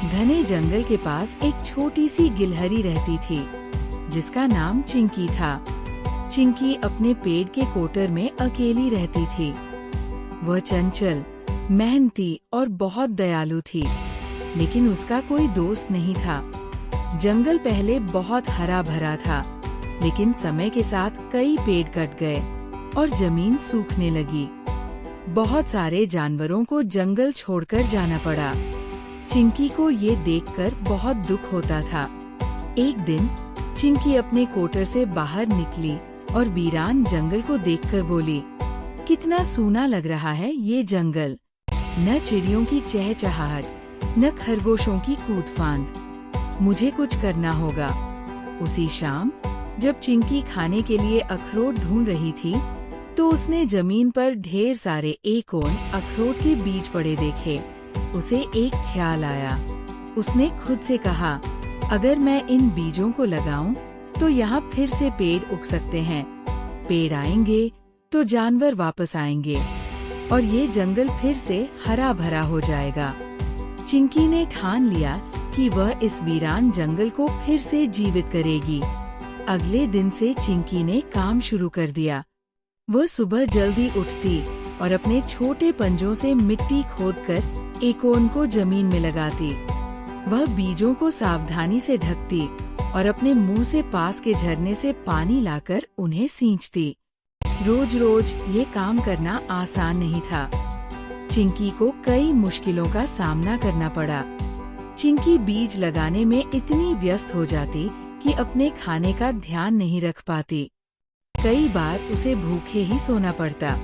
घने जंगल के पास एक छोटी सी गिलहरी रहती थी, जिसका नाम चिंकी था। चिंकी अपने पेड़ के कोटर में अकेली रहती थी। वह चंचल, मेहनती और बहुत दयालु थी, लेकिन उसका कोई दोस्त नहीं था। जंगल पहले बहुत हरा भरा था, लेकिन समय के साथ कई पेड़ कट गए और जमीन सूखने लगी। बहुत सारे जानवरों को जंगल छोड़कर जाना पड़ा। चिंकी को ये देखकर बहुत दुख होता था। एक दिन चिंकी अपने कोटर से बाहर निकली और वीरान जंगल को देखकर बोली, कितना सूना लग रहा है ये जंगल। न चिड़ियों की चहचहाहट, न खरगोशों की कूदफांद। मुझे कुछ करना होगा। उसी शाम जब चिंकी खाने के लिए अखरोट ढूंढ रही थी, तो उसने जमीन पर ढेर सारे एकोन अखरोट के बीज पड़े देखे। उसे एक ख्याल आया। उसने खुद से कहा, अगर मैं इन बीजों को लगाऊं, तो यहाँ फिर से पेड़ उग सकते हैं। पेड़ आएंगे तो जानवर वापस आएंगे और ये जंगल फिर से हरा भरा हो जाएगा। चिंकी ने ठान लिया कि वह इस वीरान जंगल को फिर से जीवित करेगी। अगले दिन से चिंकी ने काम शुरू कर दिया। वह सुबह जल्दी उठती और अपने छोटे पंजों से मिट्टी खोदकर एकोन को जमीन में लगाती। वह बीजों को सावधानी से ढकती और अपने मुंह से पास के झरने से पानी लाकर उन्हें सींचती। रोज रोज ये काम करना आसान नहीं था। चिंकी को कई मुश्किलों का सामना करना पड़ा। चिंकी बीज लगाने में इतनी व्यस्त हो जाती कि अपने खाने का ध्यान नहीं रख पाती। कई बार उसे भूखे ही सोना पड़ता।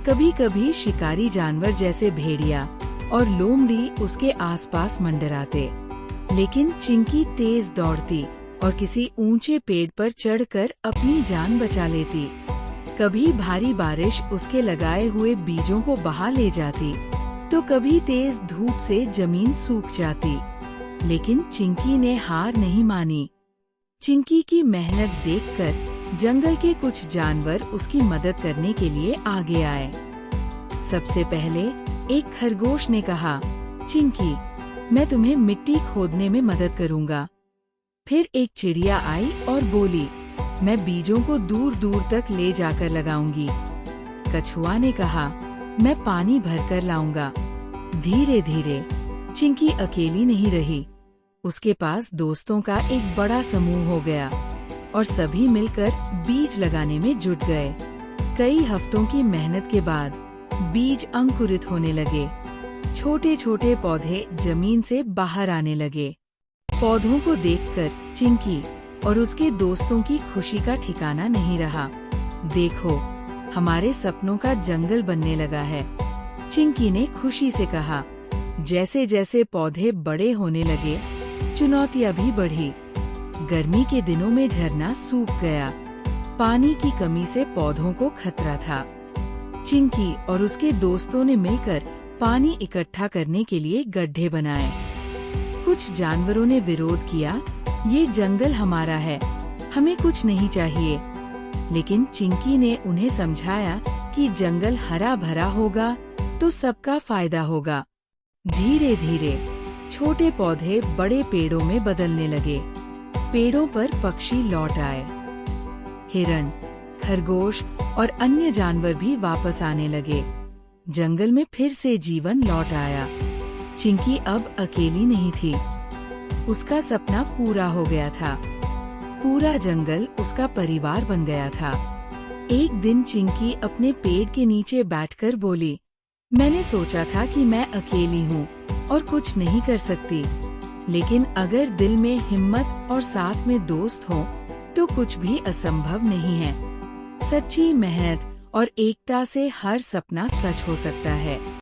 कभी कभी शिकारी जानवर जैसे भेड़िया और लोमड़ी उसके आसपास मंडराते, लेकिन चिंकी तेज दौड़ती और किसी ऊंचे पेड़ पर चढ़कर अपनी जान बचा लेती। कभी भारी बारिश उसके लगाए हुए बीजों को बहा ले जाती, तो कभी तेज धूप से जमीन सूख जाती, लेकिन चिंकी ने हार नहीं मानी। चिंकी की मेहनत देखकर जंगल के कुछ जानवर उसकी मदद करने के लिए आगे आए। सबसे पहले एक खरगोश ने कहा, चिंकी, मैं तुम्हें मिट्टी खोदने में मदद करूंगा। फिर एक चिड़िया आई और बोली, मैं बीजों को दूर दूर तक ले जाकर लगाऊंगी। कछुआ ने कहा, मैं पानी भरकर लाऊंगा। धीरे धीरे चिंकी अकेली नहीं रही। उसके पास दोस्तों का एक बड़ा समूह हो गया और सभी मिलकर बीज लगाने में जुट गए। कई हफ्तों की मेहनत के बाद बीज अंकुरित होने लगे। छोटे छोटे पौधे जमीन से बाहर आने लगे। पौधों को देखकर चिंकी और उसके दोस्तों की खुशी का ठिकाना नहीं रहा। देखो, हमारे सपनों का जंगल बनने लगा है, चिंकी ने खुशी से कहा। जैसे जैसे पौधे बड़े होने लगे, चुनौतियां भी बढ़ी। गर्मी के दिनों में झरना सूख गया। पानी की कमी से पौधों को खतरा था। चिंकी और उसके दोस्तों ने मिलकर पानी इकट्ठा करने के लिए गड्ढे बनाए। कुछ जानवरों ने विरोध किया, ये जंगल हमारा है, हमें कुछ नहीं चाहिए। लेकिन चिंकी ने उन्हें समझाया कि जंगल हरा भरा होगा तो सबका फायदा होगा। धीरे धीरे छोटे पौधे बड़े पेड़ों में बदलने लगे। पेड़ों पर पक्षी लौट आए। हिरण, खरगोश और अन्य जानवर भी वापस आने लगे। जंगल में फिर से जीवन लौट आया। चिंकी अब अकेली नहीं थी। उसका सपना पूरा हो गया था। पूरा जंगल उसका परिवार बन गया था। एक दिन चिंकी अपने पेड़ के नीचे बैठकर बोली, मैंने सोचा था कि मैं अकेली हूँ और कुछ नहीं कर सकती, लेकिन अगर दिल में हिम्मत और साथ में दोस्त हो, तो कुछ भी असंभव नहीं है। सच्ची मेहनत और एकता से हर सपना सच हो सकता है।